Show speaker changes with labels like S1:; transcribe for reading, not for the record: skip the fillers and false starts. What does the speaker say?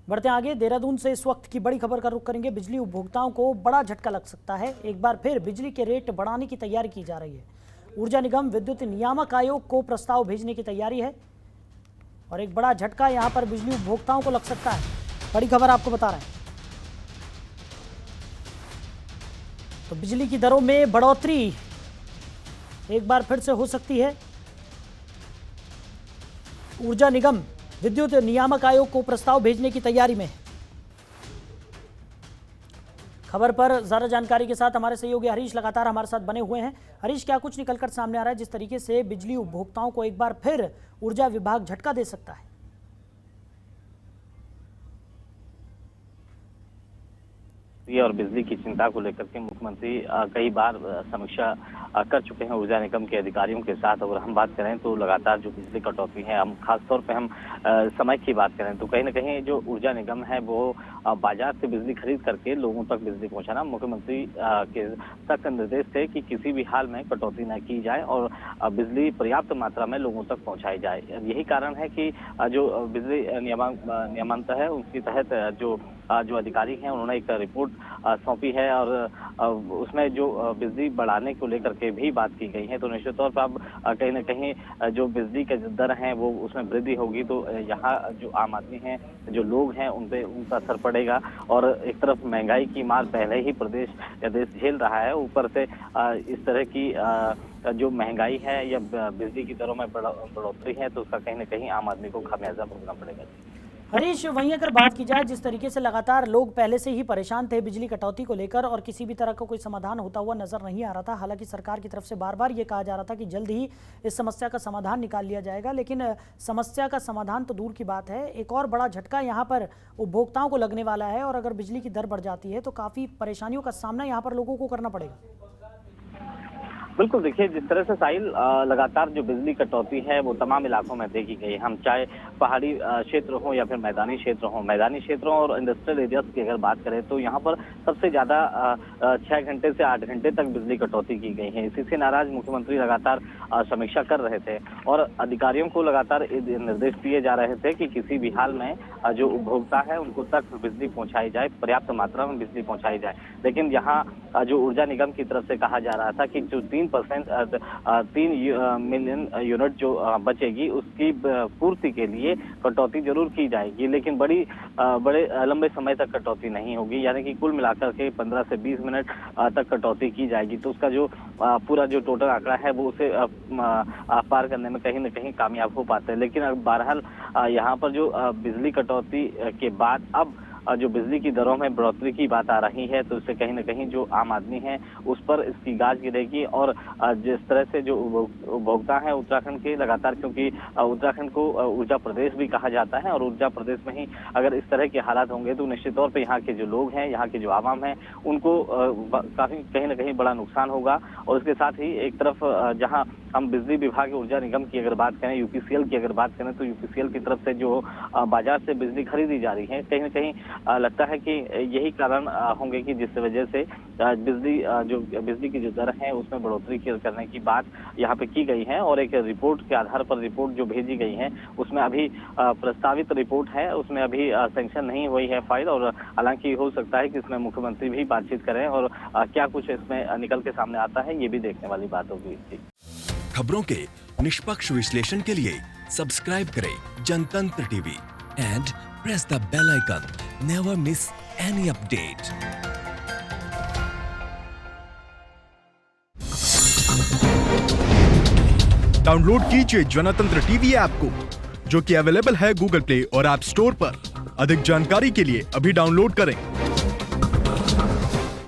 S1: बढ़ते आगे, देहरादून से इस वक्त की बड़ी खबर का रुख करेंगे। बिजली उपभोक्ताओं को बड़ा झटका लग सकता है। एक बार फिर बिजली के रेट बढ़ाने की तैयारी की जा रही है। ऊर्जा निगम विद्युत नियामक आयोग को प्रस्ताव भेजने की तैयारी है और एक बड़ा झटका यहां पर बिजली उपभोक्ताओं को लग सकता है। बड़ी खबर आपको बता रहे हैं। तो बिजली की दरों में बढ़ोतरी एक बार फिर से हो सकती है। ऊर्जा निगम विद्युत नियामक आयोग को प्रस्ताव भेजने की तैयारी में। खबर पर ज्यादा जानकारी के साथ हमारे सहयोगी हरीश लगातार हमारे साथ बने हुए हैं। हरीश, क्या कुछ निकलकर सामने आ रहा है जिस तरीके से बिजली उपभोक्ताओं को एक बार फिर ऊर्जा विभाग झटका दे सकता है?
S2: और बिजली की चिंता को लेकर के मुख्यमंत्री कई बार समीक्षा कर चुके हैं ऊर्जा निगम के अधिकारियों के साथ। अगर हम बात करें तो लगातार जो बिजली कटौती है, हम खासतौर पे हम समय की बात करें तो कहीं ना कहीं जो ऊर्जा निगम है वो बाजार से बिजली खरीद करके लोगों तक बिजली पहुंचाना मुख्यमंत्री के सख्त निर्देश थे कि किसी भी हाल में कटौती न की जाए और बिजली पर्याप्त मात्रा में लोगों तक पहुंचाई जाए। यही कारण है कि जो बिजली नियमांक है उसके तहत जो अधिकारी हैं उन्होंने एक रिपोर्ट सौंपी है और उसमें जो बिजली बढ़ाने को लेकर के भी बात की गई है। तो निश्चित तौर पर अब कहीं ना कहीं जो बिजली के दर हैं वो उसमें वृद्धि होगी तो यहाँ जो आम आदमी हैं, जो लोग हैं, उनका असर पड़ेगा। और एक तरफ महंगाई की मार पहले ही प्रदेश या देश झेल रहा है, ऊपर से इस तरह की जो महंगाई है या बिजली की दरों में बढ़ोतरी है तो उसका कहीं ना कहीं आम आदमी को खामियाजा भुगतना पड़ेगा।
S1: हरीश, वहीं अगर बात की जाए जिस तरीके से लगातार लोग पहले से ही परेशान थे बिजली कटौती को लेकर और किसी भी तरह का कोई समाधान होता हुआ नजर नहीं आ रहा था। हालांकि सरकार की तरफ से बार बार ये कहा जा रहा था कि जल्द ही इस समस्या का समाधान निकाल लिया जाएगा, लेकिन समस्या का समाधान तो दूर की बात है, एक और बड़ा झटका यहाँ पर उपभोक्ताओं को लगने वाला है। और अगर बिजली की दर बढ़ जाती है तो काफ़ी परेशानियों का सामना यहाँ पर लोगों को करना पड़ेगा।
S2: बिल्कुल, देखिए जिस तरह से साहिल लगातार जो बिजली कटौती है वो तमाम इलाकों में देखी गई। हम चाहे पहाड़ी क्षेत्र हो या फिर मैदानी क्षेत्र हो, मैदानी क्षेत्रों और इंडस्ट्रियल एरियाज की अगर बात करें तो यहाँ पर सबसे ज्यादा 6 घंटे से 8 घंटे तक बिजली कटौती की गई है। इसी से नाराज मुख्यमंत्री लगातार समीक्षा कर रहे थे और अधिकारियों को लगातार निर्देश दिए जा रहे थे कि किसी भी हाल में जो उपभोक्ता है उनको तक बिजली पहुंचाई जाए, पर्याप्त मात्रा में बिजली पहुंचाई जाए। लेकिन यहाँ जो ऊर्जा निगम की तरफ से कहा जा रहा था कि जो 3 मिलियन यूनिट जो बचेगी उसकी पूर्ति के लिए कटौती जरूर की जाएगी, लेकिन बड़े लंबे समय तक कटौती नहीं होगी। यानी कि कुल मिलाकर के 15 से 20 मिनट तक कटौती की जाएगी। तो उसका जो पूरा जो टोटल आंकड़ा है वो उसे पार करने में कहीं ना कहीं कामयाब हो पाते हैं। लेकिन अब बहरहाल यहाँ पर जो बिजली कटौती के बाद अब जो बिजली की दरों में बढ़ोतरी की बात आ रही है तो इससे कहीं ना कहीं जो आम आदमी है उस पर इसकी गाज गिरेगी। और जिस तरह से जो उपभोक्ता है उत्तराखंड के लगातार, क्योंकि उत्तराखंड को ऊर्जा प्रदेश भी कहा जाता है और ऊर्जा प्रदेश में ही अगर इस तरह के हालात होंगे तो निश्चित तौर पर यहाँ के जो लोग हैं, यहाँ के जो आवाम है उनको काफी कहीं ना कहीं बड़ा नुकसान होगा। और इसके साथ ही एक तरफ जहाँ हम बिजली विभाग ऊर्जा निगम की अगर बात करें, यूपीसीएल की अगर बात करें तो यूपीसीएल की तरफ से जो बाजार से बिजली खरीदी जा रही है, कहीं ना कहीं लगता है कि यही कारण होंगे कि जिस वजह से बिजली की जो दर है उसमें बढ़ोतरी करने की बात यहाँ पे की गई है। और एक रिपोर्ट के आधार पर रिपोर्ट जो भेजी गई है उसमें अभी प्रस्तावित रिपोर्ट है, उसमें अभी सैंक्शन नहीं हुई है फाइल। और हालांकि हो सकता है कि इसमें मुख्यमंत्री भी बातचीत करें और क्या कुछ इसमें निकल के सामने आता है ये भी देखने वाली बात होगी।
S3: खबरों के निष्पक्ष विश्लेषण के लिए सब्सक्राइब करें जनतंत्र TV and press the bell icon. Never miss any update.
S4: Download कीजिए जनतंत्र टीवी ऐप को, जो कि अवेलेबल है गूगल प्ले और ऐप स्टोर पर। अधिक जानकारी के लिए अभी डाउनलोड करें।